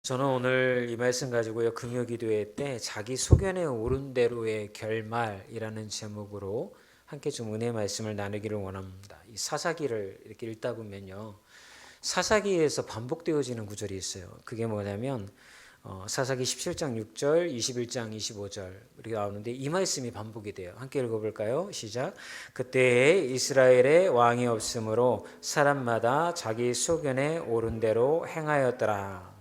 저는 오늘 이 말씀 가지고요, 금요기도회 때 자기 소견에 오른 대로의 결말이라는 제목으로 함께 좀 은혜 말씀을 나누기를 원합니다. 이 사사기를 이렇게 읽다 보면요, 사사기에서 반복되어지는 구절이 있어요. 그게 뭐냐면 사사기 17장 6절, 21장 25절 이렇게 나오는데 이 말씀이 반복이 돼요. 함께 읽어볼까요? 시작. 그때에 이스라엘에 왕이 없으므로 사람마다 자기 소견에 오른 대로 행하였더라.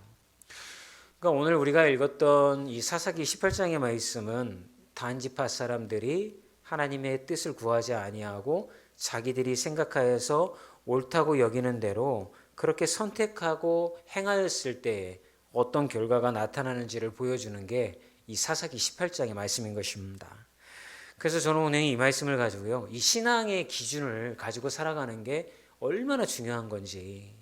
그러니까 오늘 우리가 읽었던 이 사사기 18장의 말씀은 단지파 사람들이 하나님의 뜻을 구하지 아니하고 자기들이 생각하여서 옳다고 여기는 대로 그렇게 선택하고 행하였을 때 어떤 결과가 나타나는지를 보여주는 게 이 사사기 18장의 말씀인 것입니다. 그래서 저는 오늘 이 말씀을 가지고요, 이 신앙의 기준을 가지고 살아가는 게 얼마나 중요한 건지,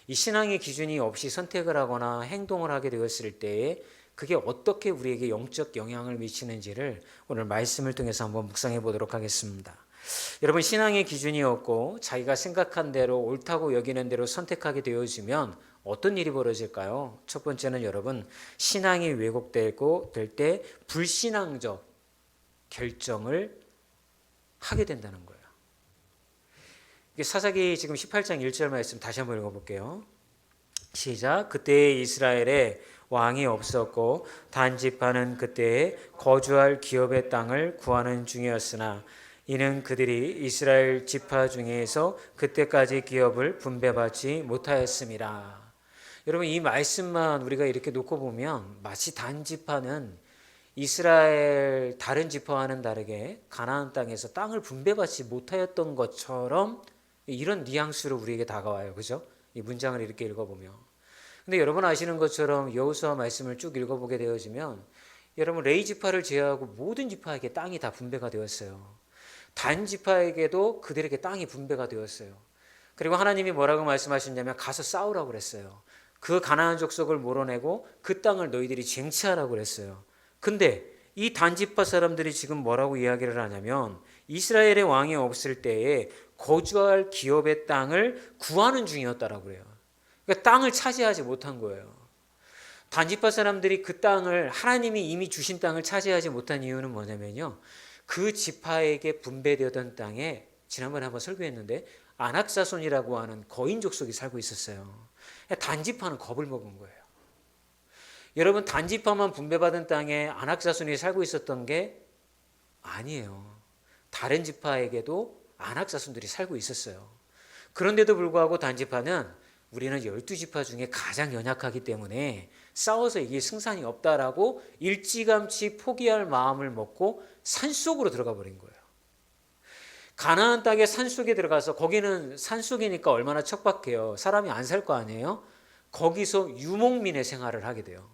이 신앙의 기준이 없이 선택을 하거나 행동을 하게 되었을 때에 그게 어떻게 우리에게 영적 영향을 미치는지를 오늘 말씀을 통해서 한번 묵상해 보도록 하겠습니다. 여러분, 신앙의 기준이 없고 자기가 생각한 대로 옳다고 여기는 대로 선택하게 되어지면 어떤 일이 벌어질까요? 첫 번째는 여러분, 신앙이 왜곡되고 될 때 불신앙적 결정을 하게 된다는 거예요. 사사기 지금 18장 1절 말씀 다시 한번 읽어볼게요. 시작. 그때에 이스라엘에 왕이 없었고 단지파는 그때에 거주할 기업의 땅을 구하는 중이었으나 이는 그들이 이스라엘 지파 중에서 그때까지 기업을 분배받지 못하였습니다. 여러분, 이 말씀만 우리가 이렇게 놓고 보면 마치 단지파는 이스라엘 다른 지파와는 다르게 가나안 땅에서 땅을 분배받지 못하였던 것처럼 이런 뉘앙스로 우리에게 다가와요. 그죠? 이 문장을 이렇게 읽어보면. 근데 여러분 아시는 것처럼 여호수아 말씀을 쭉 읽어보게 되어지면 여러분 레위 지파를 제외하고 모든 지파에게 땅이 다 분배가 되었어요. 단 지파에게도 그들에게 땅이 분배가 되었어요. 그리고 하나님이 뭐라고 말씀하셨냐면 가서 싸우라고 그랬어요. 그 가나안 족속을 몰아내고 그 땅을 너희들이 쟁취하라고 그랬어요. 근데 이 단지파 사람들이 지금 뭐라고 이야기를 하냐면 이스라엘의 왕이 없을 때에 거주할 기업의 땅을 구하는 중이었다라고 그래요. 그러니까 땅을 차지하지 못한 거예요. 단지파 사람들이 그 땅을 하나님이 이미 주신 땅을 차지하지 못한 이유는 뭐냐면요, 그 지파에게 분배되었던 땅에 지난번에 한번 설교했는데 안악사손이라고 하는 거인 족속이 살고 있었어요. 단지파는 겁을 먹은 거예요. 여러분, 단지파만 분배받은 땅에 안악사손이 살고 있었던 게 아니에요. 다른 지파에게도 안악사손들이 살고 있었어요. 그런데도 불구하고 단지파는 우리는 12지파 중에 가장 연약하기 때문에 싸워서 이길 승산이 없다라고 일찌감치 포기할 마음을 먹고 산속으로 들어가 버린 거예요. 가나안 땅의 산속에 들어가서, 거기는 산속이니까 얼마나 척박해요. 사람이 안 살 거 아니에요. 거기서 유목민의 생활을 하게 돼요.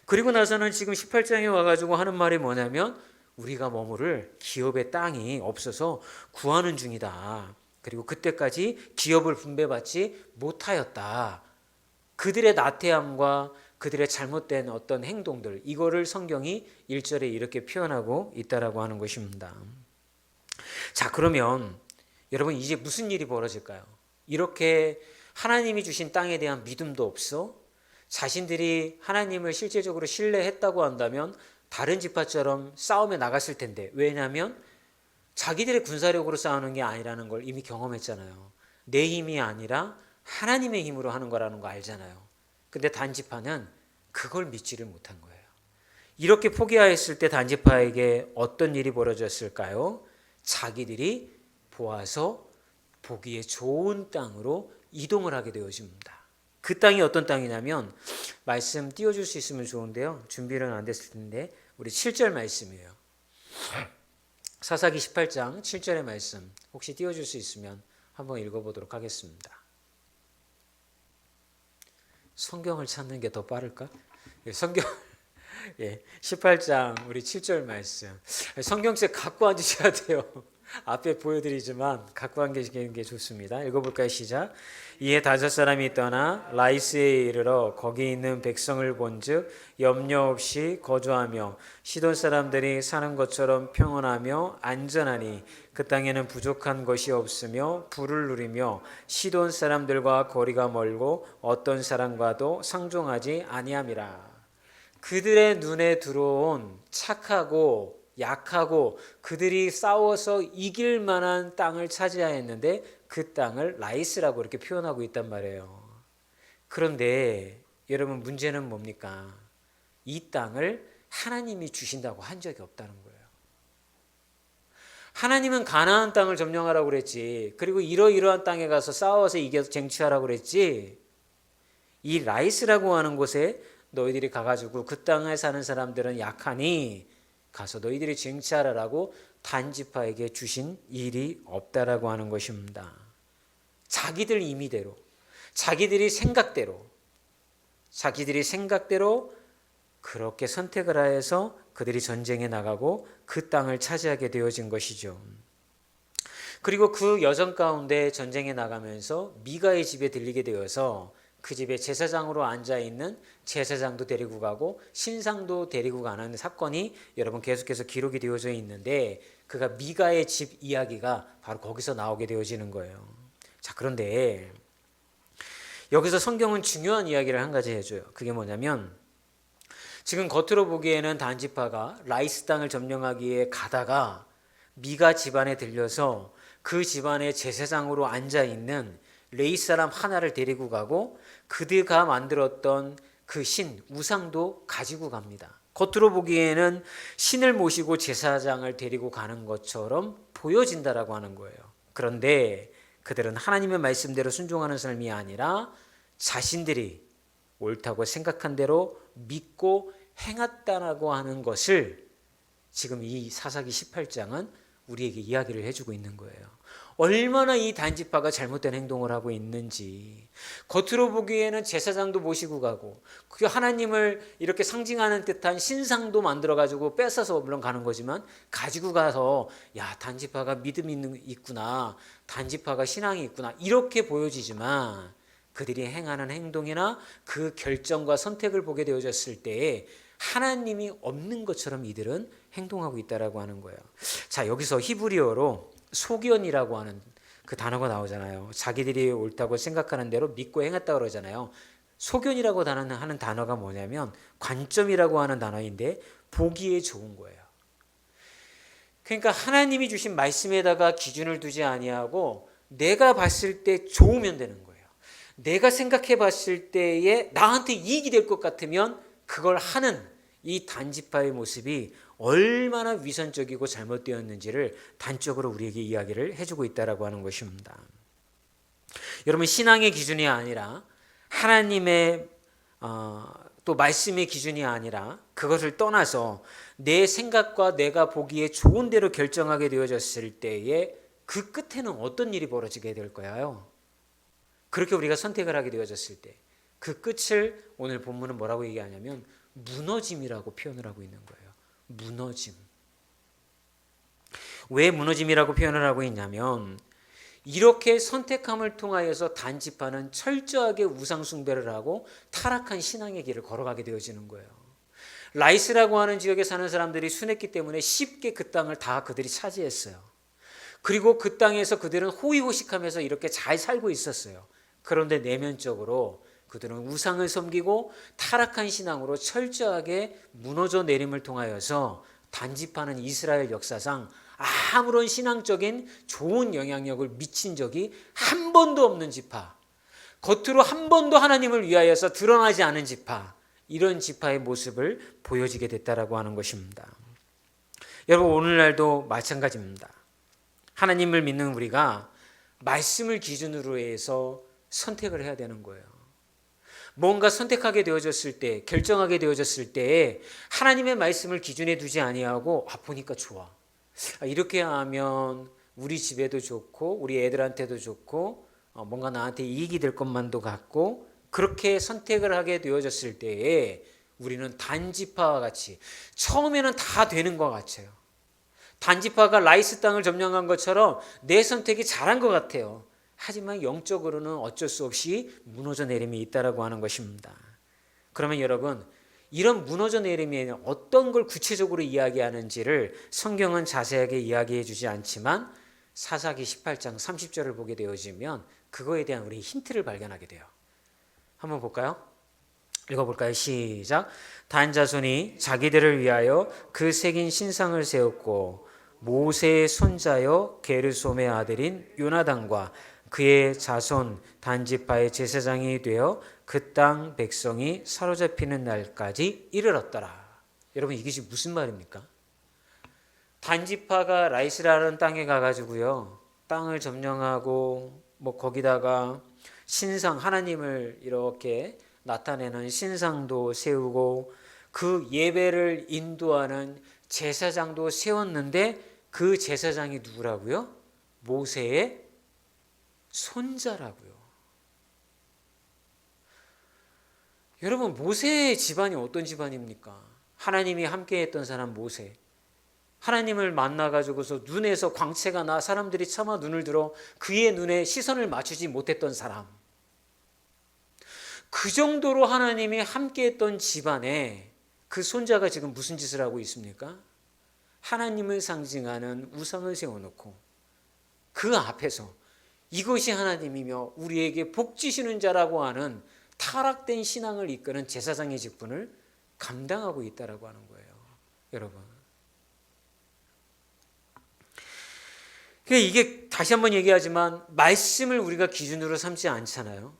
그리고 나서는 지금 18장에 와가지고 하는 말이 뭐냐면 우리가 머무를 기업의 땅이 없어서 구하는 중이다. 그리고 그때까지 기업을 분배받지 못하였다. 그들의 나태함과 그들의 잘못된 어떤 행동들, 이거를 성경이 1절에 이렇게 표현하고 있다라고 하는 것입니다. 자, 그러면 여러분 이제 무슨 일이 벌어질까요? 이렇게 하나님이 주신 땅에 대한 믿음도 없어? 자신들이 하나님을 실제적으로 신뢰했다고 한다면 다른 지파처럼 싸움에 나갔을 텐데, 왜냐하면 자기들의 군사력으로 싸우는 게 아니라는 걸 이미 경험했잖아요. 내 힘이 아니라 하나님의 힘으로 하는 거라는 거 알잖아요. 근데 단지파는 그걸 믿지를 못한 거예요. 이렇게 포기하였을 때 단지파에게 어떤 일이 벌어졌을까요? 자기들이 보아서 보기에 좋은 땅으로 이동을 하게 되어집니다. 그 땅이 어떤 땅이냐면, 말씀 띄워줄 수 있으면 좋은데요, 준비는 안 됐을 텐데 우리 7절 말씀이에요. 사사기 18장 7절의 말씀 혹시 띄워줄 수 있으면 한번 읽어보도록 하겠습니다. 성경을 찾는 게 더 빠를까? 성경 18장 우리 7절 말씀, 성경책 갖고 앉으셔야 돼요. 앞에 보여드리지만 갖고 계시는 게 좋습니다. 읽어볼까요? 시작. 이에 5사람이 떠나 라이스에 이르러 거기 있는 백성을 본즉 염려 없이 거주하며 시돈 사람들이 사는 것처럼 평안하며 안전하니 그 땅에는 부족한 것이 없으며 부를 누리며 시돈 사람들과 거리가 멀고 어떤 사람과도 상종하지 아니함이라. 그들의 눈에 들어온 착하고 약하고 그들이 싸워서 이길 만한 땅을 차지하였는데 그 땅을 라이스라고 이렇게 표현하고 있단 말이에요. 그런데 여러분 문제는 뭡니까? 이 땅을 하나님이 주신다고 한 적이 없다는 거예요. 하나님은 가나안 땅을 점령하라고 그랬지. 그리고 이러이러한 땅에 가서 싸워서 이겨서 쟁취하라고 그랬지. 이 라이스라고 하는 곳에 너희들이 가가지고 그 땅에 사는 사람들은 약하니 가서 너희들이 쟁취하라라고 단지파에게 주신 일이 없다라고 하는 것입니다. 자기들 임의대로, 자기들이 생각대로 그렇게 선택을 하여서 그들이 전쟁에 나가고 그 땅을 차지하게 되어진 것이죠. 그리고 그 여정 가운데 전쟁에 나가면서 미가의 집에 들리게 되어서 그 집에 제사장으로 앉아있는 제사장도 데리고 가고 신상도 데리고 가는 사건이 여러분 계속해서 기록이 되어져 있는데 그가 미가의 집 이야기가 바로 거기서 나오게 되어지는 거예요. 자, 그런데 여기서 성경은 중요한 이야기를 한 가지 해줘요. 그게 뭐냐면 지금 겉으로 보기에는 단지파가 라이스 땅을 점령하기 위해 가다가 미가 집안에 들려서 그 집안의 제사장으로 앉아있는 레이 사람 하나를 데리고 가고 그들가 만들었던 그 신, 우상도 가지고 갑니다. 겉으로 보기에는 신을 모시고 제사장을 데리고 가는 것처럼 보여진다라고 하는 거예요. 그런데 그들은 하나님의 말씀대로 순종하는 삶이 아니라 자신들이 옳다고 생각한 대로 믿고 행했다라고 하는 것을 지금 이 사사기 18장은 우리에게 이야기를 해주고 있는 거예요. 얼마나 이 단지파가 잘못된 행동을 하고 있는지. 겉으로 보기에는 제사장도 모시고 가고 그 하나님을 이렇게 상징하는 듯한 신상도 만들어가지고 뺏어서 물론 가는 거지만 가지고 가서 야, 단지파가 믿음이 있구나, 단지파가 신앙이 있구나 이렇게 보여지지만 그들이 행하는 행동이나 그 결정과 선택을 보게 되어졌을 때에 하나님이 없는 것처럼 이들은 행동하고 있다라고 하는 거예요. 자, 여기서 히브리어로 소견이라고 하는 그 단어가 나오잖아요. 자기들이 옳다고 생각하는 대로 믿고 행했다고 그러잖아요. 소견이라고 하는 단어가 뭐냐면 관점이라고 하는 단어인데 보기에 좋은 거예요. 그러니까 하나님이 주신 말씀에다가 기준을 두지 아니하고 내가 봤을 때 좋으면 되는 거예요. 내가 생각해 봤을 때에 나한테 이익이 될 것 같으면 그걸 하는 이 단지파의 모습이 얼마나 위선적이고 잘못되었는지를 단적으로 우리에게 이야기를 해주고 있다라고 하는 것입니다. 여러분, 신앙의 기준이 아니라 하나님의 또 말씀의 기준이 아니라 그것을 떠나서 내 생각과 내가 보기에 좋은 대로 결정하게 되어졌을 때에 그 끝에는 어떤 일이 벌어지게 될까요? 그렇게 우리가 선택을 하게 되어졌을 때 그 끝을 오늘 본문은 뭐라고 얘기하냐면 무너짐이라고 표현을 하고 있는 거예요. 무너짐. 왜 무너짐이라고 표현을 하고 있냐면 이렇게 선택함을 통하여서 단지파는 철저하게 우상 숭배를 하고 타락한 신앙의 길을 걸어가게 되어지는 거예요. 라이스라고 하는 지역에 사는 사람들이 순했기 때문에 쉽게 그 땅을 다 그들이 차지했어요. 그리고 그 땅에서 그들은 호의호식하면서 이렇게 잘 살고 있었어요. 그런데 내면적으로 그들은 우상을 섬기고 타락한 신앙으로 철저하게 무너져 내림을 통하여서 단지파는 이스라엘 역사상 아무런 신앙적인 좋은 영향력을 미친 적이 한 번도 없는 지파, 겉으로 한 번도 하나님을 위하여서 드러나지 않은 지파, 이런 지파의 모습을 보여지게 됐다라고 하는 것입니다. 여러분, 오늘날도 마찬가지입니다. 하나님을 믿는 우리가 말씀을 기준으로 해서 선택을 해야 되는 거예요. 뭔가 선택하게 되어졌을 때, 결정하게 되어졌을 때에 하나님의 말씀을 기준에 두지 아니하고 보니까 좋아, 이렇게 하면 우리 집에도 좋고 우리 애들한테도 좋고 뭔가 나한테 이익이 될 것만도 같고, 그렇게 선택을 하게 되어졌을 때에 우리는 단지파와 같이 처음에는 다 되는 것 같아요. 단지파가 라이스 땅을 점령한 것처럼 내 선택이 잘한 것 같아요. 하지만 영적으로는 어쩔 수 없이 무너져 내림이 있다라고 하는 것입니다. 그러면 여러분, 이런 무너져 내림이 어떤 걸 구체적으로 이야기하는지를 성경은 자세하게 이야기해 주지 않지만 사사기 18장 30절을 보게 되어지면 그거에 대한 우리 힌트를 발견하게 돼요. 한번 볼까요? 읽어볼까요? 시작. 단 자손이 자기들을 위하여 그 새긴 신상을 세웠고 모세의 손자여 게르솜의 아들인 요나단과 그의 자손 단지파의 제사장이 되어 그 땅 백성이 사로잡히는 날까지 이르렀더라. 여러분, 이게 지금 무슨 말입니까? 단지파가 라이스라는 땅에 가가지고요, 땅을 점령하고 거기다가 신상, 하나님을 이렇게 나타내는 신상도 세우고 그 예배를 인도하는 제사장도 세웠는데 그 제사장이 누구라고요? 모세의 손자라고요. 여러분, 모세의 집안이 어떤 집안입니까? 하나님이 함께했던 사람 모세. 하나님을 만나가지고서 눈에서 광채가 나 사람들이 차마 눈을 들어 그의 눈에 시선을 맞추지 못했던 사람. 그 정도로 하나님이 함께했던 집안에 그 손자가 지금 무슨 짓을 하고 있습니까? 하나님을 상징하는 우상을 세워놓고 그 앞에서 이것이 하나님이며 우리에게 복 주시는 자라고 하는 타락된 신앙을 이끄는 제사장의 직분을 감당하고 있다라고 하는 거예요. 여러분, 이게 다시 한번 얘기하지만 말씀을 우리가 기준으로 삼지 않잖아요.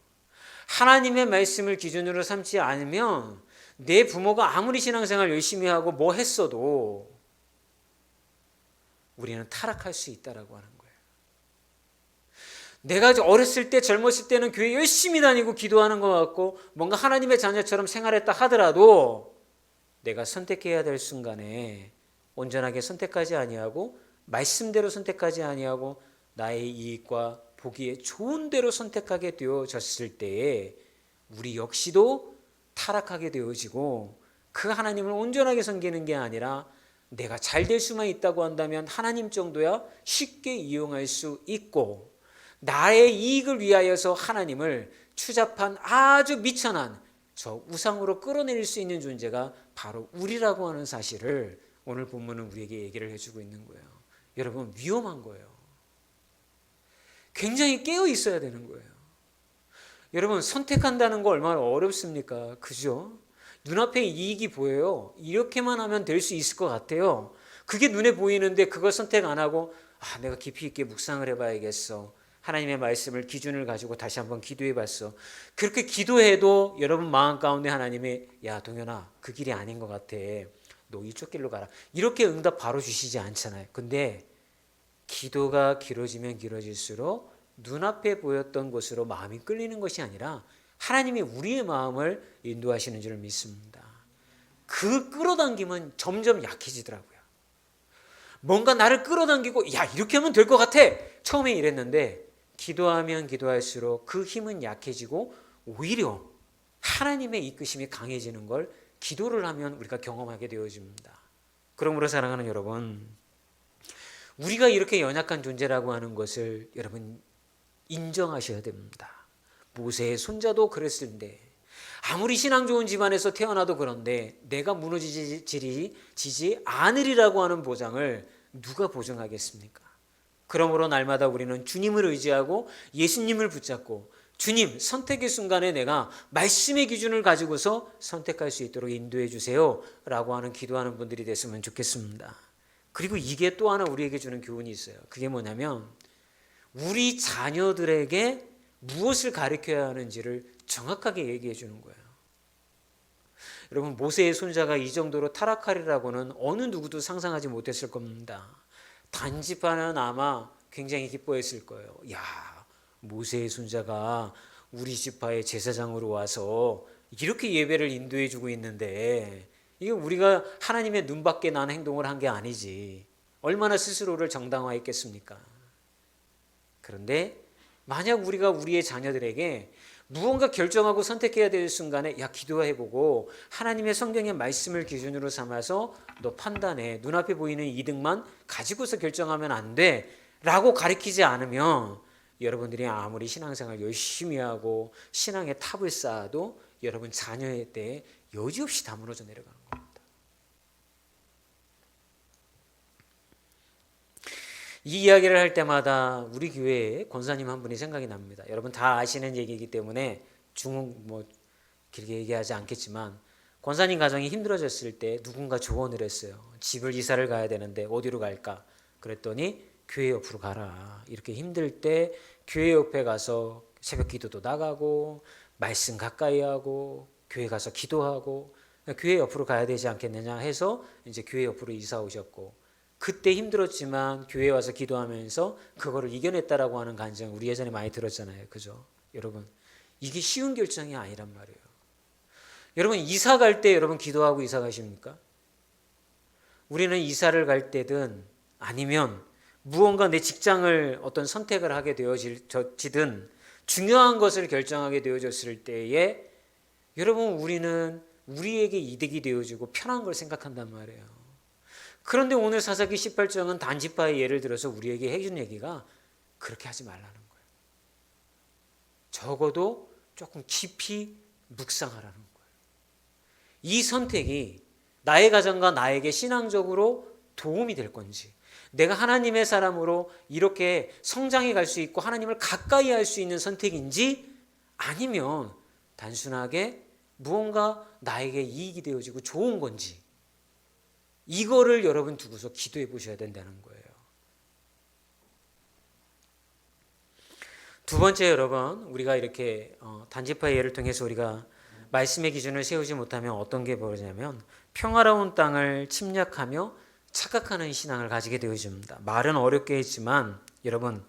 하나님의 말씀을 기준으로 삼지 않으면 내 부모가 아무리 신앙생활 열심히 하고 뭐 했어도 우리는 타락할 수 있다라고 하는 거예요. 내가 어렸을 때, 젊었을 때는 교회 열심히 다니고 기도하는 것 같고 뭔가 하나님의 자녀처럼 생활했다 하더라도 내가 선택해야 될 순간에 온전하게 선택하지 아니하고 말씀대로 선택하지 아니하고 나의 이익과 보기에 좋은 대로 선택하게 되어졌을 때에 우리 역시도 타락하게 되어지고 그 하나님을 온전하게 섬기는 게 아니라 내가 잘 될 수만 있다고 한다면 하나님 정도야 쉽게 이용할 수 있고 나의 이익을 위하여서 하나님을 추잡한 아주 미천한 저 우상으로 끌어내릴 수 있는 존재가 바로 우리라고 하는 사실을 오늘 본문은 우리에게 얘기를 해주고 있는 거예요. 여러분, 위험한 거예요. 굉장히 깨어 있어야 되는 거예요. 여러분, 선택한다는 거 얼마나 어렵습니까? 그죠? 눈앞에 이익이 보여요. 이렇게만 하면 될 수 있을 것 같아요. 그게 눈에 보이는데 그걸 선택 안 하고 내가 깊이 있게 묵상을 해봐야겠어. 하나님의 말씀을 기준을 가지고 다시 한번 기도해 봤어. 그렇게 기도해도 여러분 마음 가운데 하나님이 야 동현아, 그 길이 아닌 것 같아. 너 이쪽 길로 가라. 이렇게 응답 바로 주시지 않잖아요. 근데 기도가 길어지면 길어질수록 눈앞에 보였던 곳으로 마음이 끌리는 것이 아니라 하나님이 우리의 마음을 인도하시는 줄 믿습니다. 그 끌어당김은 점점 약해지더라고요. 뭔가 나를 끌어당기고 야 이렇게 하면 될 것 같아. 처음에 이랬는데 기도하면 기도할수록 그 힘은 약해지고 오히려 하나님의 이끄심이 강해지는 걸 기도를 하면 우리가 경험하게 되어집니다. 그러므로 사랑하는 여러분, 우리가 이렇게 연약한 존재라고 하는 것을 여러분 인정하셔야 됩니다. 모세의 손자도 그랬을때 아무리 신앙 좋은 집안에서 태어나도 그런데 내가 무너지지 않으리라고 하는 보장을 누가 보증하겠습니까? 그러므로 날마다 우리는 주님을 의지하고 예수님을 붙잡고 주님 선택의 순간에 내가 말씀의 기준을 가지고서 선택할 수 있도록 인도해 주세요 라고 하는 기도하는 분들이 됐으면 좋겠습니다. 그리고 이게 또 하나 우리에게 주는 교훈이 있어요. 그게 뭐냐면 우리 자녀들에게 무엇을 가르쳐야 하는지를 정확하게 얘기해 주는 거예요. 여러분, 모세의 손자가 이 정도로 타락하리라고는 어느 누구도 상상하지 못했을 겁니다. 단지파는 아마 굉장히 기뻐했을 거예요. 야, 모세의 손자가 우리 지파의 제사장으로 와서 이렇게 예배를 인도해 주고 있는데 이게 우리가 하나님의 눈밖에 난 행동을 한 게 아니지. 얼마나 스스로를 정당화했겠습니까? 그런데 만약 우리가 우리의 자녀들에게 무언가 결정하고 선택해야 될 순간에 야 기도해보고 하나님의 성경의 말씀을 기준으로 삼아서 너 판단해. 눈앞에 보이는 이득만 가지고서 결정하면 안 돼 라고 가르치지 않으면 여러분들이 아무리 신앙생활 열심히 하고 신앙의 탑을 쌓아도 여러분 자녀의 때에 여지없이 다 무너져 내려가는 겁니다. 이 이야기를 할 때마다 우리 교회에 권사님 한 분이 생각이 납니다. 여러분 다 아시는 얘기이기 때문에 길게 얘기하지 않겠지만 권사님 가정이 힘들어졌을 때 누군가 조언을 했어요. 집을 이사를 가야 되는데 어디로 갈까? 그랬더니 교회 옆으로 가라. 이렇게 힘들 때 교회 옆에 가서 새벽 기도도 나가고 말씀 가까이 하고 교회 가서 기도하고 교회 옆으로 가야 되지 않겠느냐 해서 이제 교회 옆으로 이사 오셨고 그때 힘들었지만 교회 와서 기도하면서 그거를 이겨냈다라고 하는 간증 우리 예전에 많이 들었잖아요. 그죠? 여러분 이게 쉬운 결정이 아니란 말이에요. 여러분 이사 갈 때 여러분 기도하고 이사 가십니까? 우리는 이사를 갈 때든 아니면 무언가 내 직장을 어떤 선택을 하게 되어지든 중요한 것을 결정하게 되어졌을 때에 여러분 우리는 우리에게 이득이 되어지고 편한 걸 생각한단 말이에요. 그런데 오늘 사사기 18장은 단지파의 예를 들어서 우리에게 해준 얘기가 그렇게 하지 말라는 거예요. 적어도 조금 깊이 묵상하라는 거예요. 이 선택이 나의 가정과 나에게 신앙적으로 도움이 될 건지 내가 하나님의 사람으로 이렇게 성장해 갈 수 있고 하나님을 가까이 할 수 있는 선택인지 아니면 단순하게 무언가 나에게 이익이 되어지고 좋은 건지 이거를 여러분 두고서 기도해 보셔야 된다는 거예요. 두 번째 여러분 우리가 이렇게 단지파의 예를 통해서 우리가 말씀의 기준을 세우지 못하면 어떤 게 벌어지냐면 평화로운 땅을 침략하며 착각하는 신앙을 가지게 되어집니다. 말은 어렵게 했지만 여러분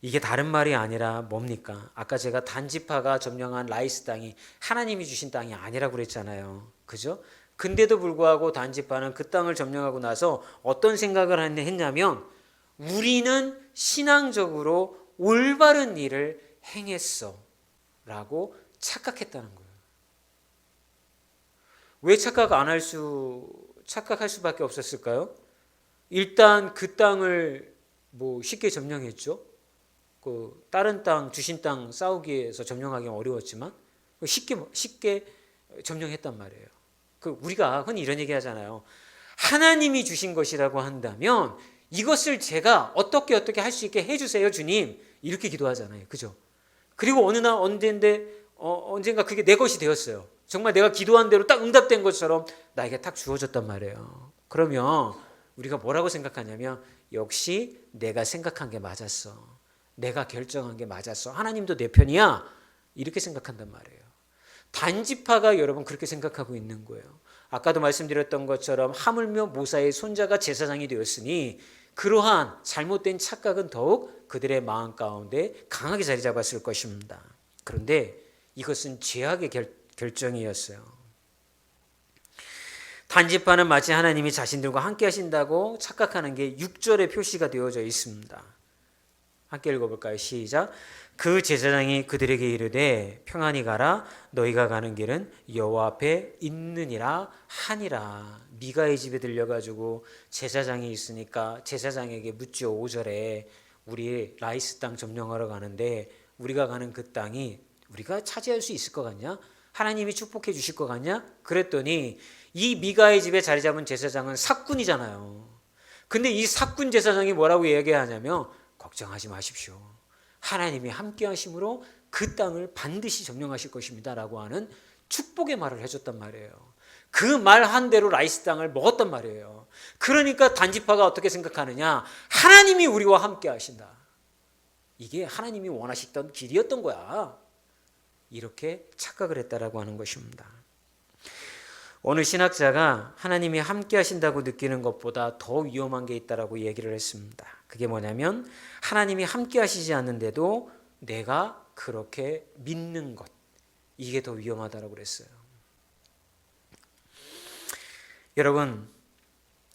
이게 다른 말이 아니라 뭡니까? 아까 제가 단지파가 점령한 라이스 땅이 하나님이 주신 땅이 아니라고 그랬잖아요. 그죠? 근데도 불구하고 단지파는 그 땅을 점령하고 나서 어떤 생각을 했냐면 우리는 신앙적으로 올바른 일을 행했어 라고 착각했다는 거예요. 왜 착각할 수밖에 없었을까요? 일단 그 땅을 쉽게 점령했죠. 다른 땅, 주신 땅 싸우기 위해서 점령하기 어려웠지만 쉽게 점령했단 말이에요. 우리가 흔히 이런 얘기 하잖아요. 하나님이 주신 것이라고 한다면 이것을 제가 어떻게 할 수 있게 해주세요, 주님. 이렇게 기도하잖아요. 그죠? 그리고 어느 날 언젠가 그게 내 것이 되었어요. 정말 내가 기도한 대로 딱 응답된 것처럼 나에게 딱 주어졌단 말이에요. 그러면 우리가 뭐라고 생각하냐면 역시 내가 생각한 게 맞았어. 내가 결정한 게 맞았어. 하나님도 내 편이야. 이렇게 생각한단 말이에요. 단지파가 여러분 그렇게 생각하고 있는 거예요. 아까도 말씀드렸던 것처럼 하물며 모사의 손자가 제사장이 되었으니 그러한 잘못된 착각은 더욱 그들의 마음 가운데 강하게 자리 잡았을 것입니다. 그런데 이것은 죄악의 결정이었어요. 단지파는 마치 하나님이 자신들과 함께 하신다고 착각하는 게 6절에 표시가 되어져 있습니다. 함께 읽어볼까요? 시작. 그 제사장이 그들에게 이르되 평안히 가라. 너희가 가는 길은 여호와 앞에 있느니라 하니라. 미가의 집에 들려가지고 제사장이 있으니까 제사장에게 묻죠. 5절에 우리 라이스 땅 점령하러 가는데 우리가 가는 그 땅이 우리가 차지할 수 있을 것 같냐? 하나님이 축복해 주실 것 같냐? 그랬더니 이 미가의 집에 자리 잡은 제사장은 사꾼이잖아요. 근데 이 사꾼 제사장이 뭐라고 얘기하냐면 걱정하지 마십시오. 하나님이 함께 하심으로 그 땅을 반드시 점령하실 것입니다 라고 하는 축복의 말을 해줬단 말이에요. 그 말 한 대로 라이스 땅을 먹었단 말이에요. 그러니까 단지파가 어떻게 생각하느냐? 하나님이 우리와 함께 하신다. 이게 하나님이 원하시던 길이었던 거야. 이렇게 착각을 했다라고 하는 것입니다. 어느 신학자가 하나님이 함께 하신다고 느끼는 것보다 더 위험한 게 있다라고 얘기를 했습니다. 그게 뭐냐면 하나님이 함께 하시지 않는데도 내가 그렇게 믿는 것, 이게 더 위험하다라고 그랬어요. 여러분,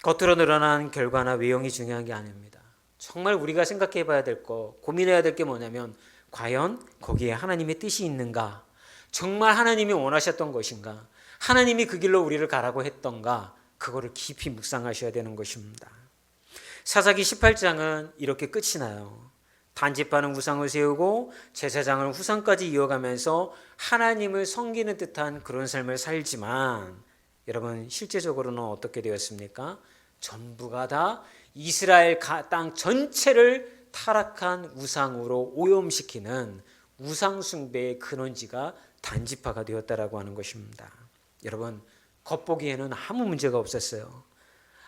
겉으로 드러난 결과나 외형이 중요한 게 아닙니다. 정말 우리가 생각해 봐야 될 거, 고민해야 될 게 뭐냐면 과연 거기에 하나님의 뜻이 있는가? 정말 하나님이 원하셨던 것인가? 하나님이 그 길로 우리를 가라고 했던가? 그거를 깊이 묵상하셔야 되는 것입니다. 사사기 18장은 이렇게 끝이 나요. 단지파는 우상을 세우고 제사장을 후상까지 이어가면서 하나님을 섬기는 듯한 그런 삶을 살지만 여러분 실제적으로는 어떻게 되었습니까? 전부가 다 이스라엘 땅 전체를 타락한 우상으로 오염시키는 우상 숭배의 근원지가 단지파가 되었다라고 하는 것입니다. 여러분 겉보기에는 아무 문제가 없었어요.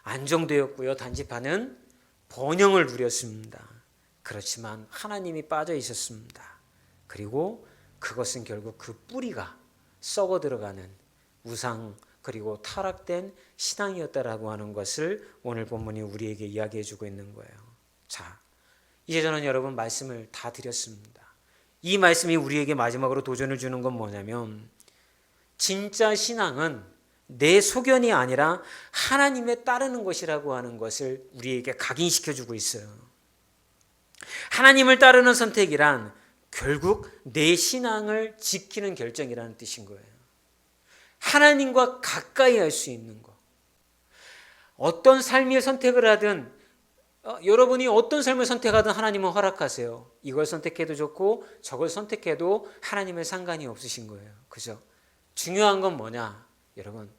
안정되었고요. 단지파는 번영을 누렸습니다. 그렇지만 하나님이 빠져 있었습니다. 그리고 그것은 결국 그 뿌리가 썩어 들어가는 우상 그리고 타락된 신앙이었다라고 하는 것을 오늘 본문이 우리에게 이야기해 주고 있는 거예요. 자, 이제 저는 여러분 말씀을 다 드렸습니다. 이 말씀이 우리에게 마지막으로 도전을 주는 건 뭐냐면 진짜 신앙은 내 소견이 아니라 하나님에 따르는 것이라고 하는 것을 우리에게 각인시켜 주고 있어요. 하나님을 따르는 선택이란 결국 내 신앙을 지키는 결정이라는 뜻인 거예요. 하나님과 가까이 할 수 있는 것. 어떤 삶의 선택을 하든 여러분이 어떤 삶을 선택하든 하나님은 허락하세요. 이걸 선택해도 좋고 저걸 선택해도 하나님의 상관이 없으신 거예요. 그죠? 중요한 건 뭐냐? 여러분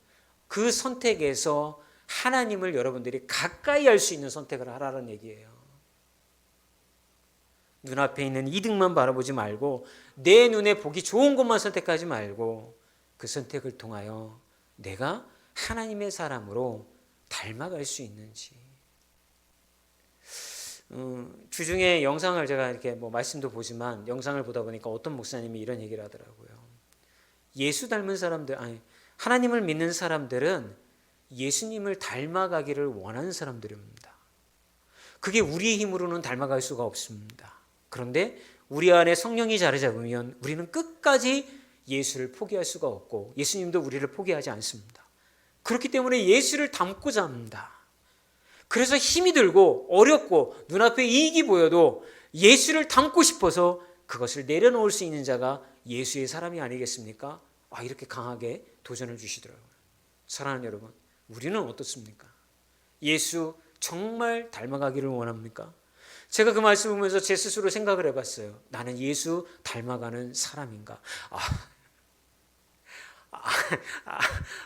그 선택에서 하나님을 여러분들이 가까이 할 수 있는 선택을 하라는 얘기예요. 눈앞에 있는 이득만 바라보지 말고 내 눈에 보기 좋은 것만 선택하지 말고 그 선택을 통하여 내가 하나님의 사람으로 닮아갈 수 있는지. 주중에 영상을 제가 이렇게 말씀도 보지만 영상을 보다 보니까 어떤 목사님이 이런 얘기를 하더라고요. 예수 닮은 사람들, 하나님을 믿는 사람들은 예수님을 닮아가기를 원하는 사람들입니다. 그게 우리의 힘으로는 닮아갈 수가 없습니다. 그런데 우리 안에 성령이 자리 잡으면 우리는 끝까지 예수를 포기할 수가 없고 예수님도 우리를 포기하지 않습니다. 그렇기 때문에 예수를 닮고자 합니다. 그래서 힘이 들고 어렵고 눈앞에 이익이 보여도 예수를 닮고 싶어서 그것을 내려놓을 수 있는 자가 예수의 사람이 아니겠습니까? 이렇게 강하게 도전을 주시더라고요. 사랑하는 여러분, 우리는 어떻습니까? 예수 정말 닮아가기를 원합니까? 제가 그 말씀을 보면서 제 스스로 생각을 해봤어요. 나는 예수 닮아가는 사람인가?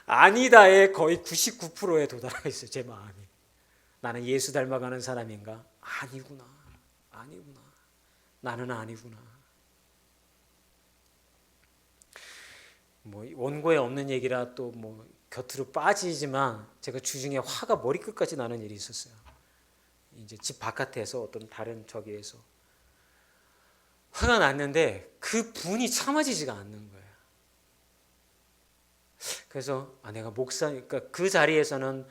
아니다에 거의 99%에 도달하고 있어요. 제 마음이. 나는 예수 닮아가는 사람인가? 아니구나. 나는 아니구나. 원고에 없는 얘기라 또 곁으로 빠지지만 제가 주중에 화가 머리끝까지 나는 일이 있었어요. 이제 집 바깥에서 어떤 다른 저기에서 화가 났는데 그 분이 참아지지가 않는 거예요. 그래서 내가 그러니까 그 자리에서는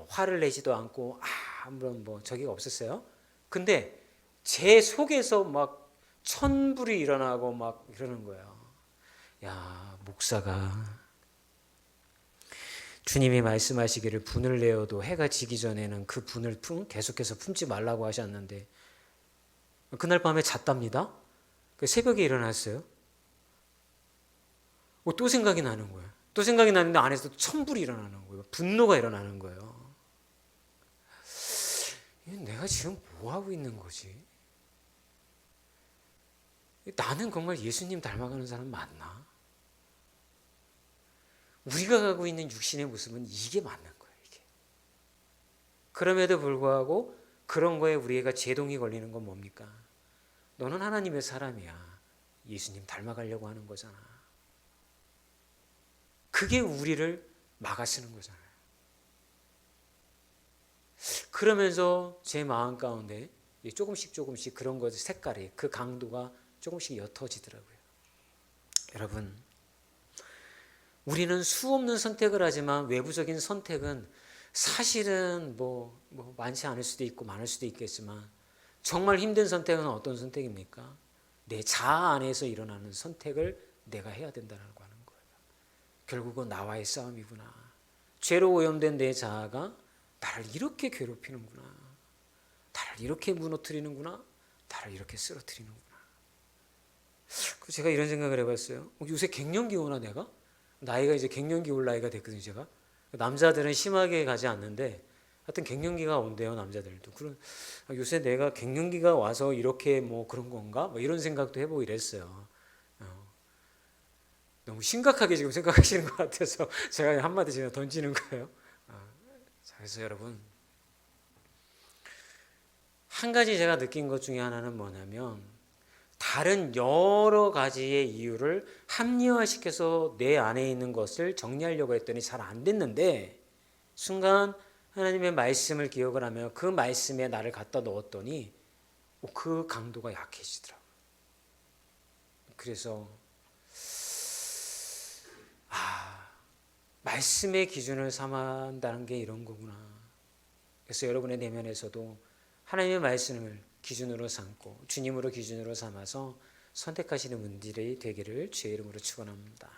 화를 내지도 않고 아무런 저기가 없었어요. 근데 제 속에서 막 천불이 일어나고 막 이러는 거예요. 야, 목사가 주님이 말씀하시기를 분을 내어도 해가 지기 전에는 그 분을 계속해서 품지 말라고 하셨는데 그날 밤에 잤답니다. 새벽에 일어났어요. 또 생각이 나는 거예요. 또 생각이 나는데 안에서 천불이 일어나는 거예요. 분노가 일어나는 거예요. 내가 지금 뭐 하고 있는 거지? 나는 정말 예수님 닮아가는 사람 맞나? 우리가 가고 있는 육신의 모습은 이게 맞는 거예요. 이게. 그럼에도 불구하고 그런 거에 우리가 제동이 걸리는 건 뭡니까? 너는 하나님의 사람이야. 예수님 닮아가려고 하는 거잖아. 그게 우리를 막아쓰는 거잖아요. 그러면서 제 마음 가운데 조금씩 그런 것의 색깔이 그 강도가 조금씩 옅어지더라고요. 여러분, 우리는 수없는 선택을 하지만 외부적인 선택은 사실은 많지 않을 수도 있고 많을 수도 있겠지만 정말 힘든 선택은 어떤 선택입니까? 내 자아 안에서 일어나는 선택을 내가 해야 된다고 하는 거예요. 결국은 나와의 싸움이구나. 죄로 오염된 내 자아가 나를 이렇게 괴롭히는구나. 나를 이렇게 무너뜨리는구나. 나를 이렇게 쓰러뜨리는구나. 제가 이런 생각을 해봤어요. 요새 갱년기 오나 내가? 나이가 이제 갱년기 올 나이가 됐거든요, 제가. 남자들은 심하게 가지 않는데 하여튼 갱년기가 온대요, 남자들도. 그런 요새 내가 갱년기가 와서 이렇게 뭐 그런 건가? 뭐 이런 생각도 해보고 이랬어요. 너무 심각하게 지금 생각하시는 것 같아서 제가 한마디 제가 던지는 거예요. 자, 그래서 여러분, 한 가지 제가 느낀 것 중에 하나는 뭐냐면, 다른 여러 가지의 이유를 합리화시켜서 내 안에 있는 것을 정리하려고 했더니 잘 안 됐는데, 순간 하나님의 말씀을 기억을 하며 그 말씀에 나를 갖다 넣었더니 그 강도가 약해지더라고요. 그래서 말씀의 기준을 삼아한다는 게 이런 거구나. 그래서 여러분의 내면에서도 하나님의 말씀을 기준으로 삼고 주님으로 기준으로 삼아서 선택하시는 분들이 되기를 주의 이름으로 축원합니다.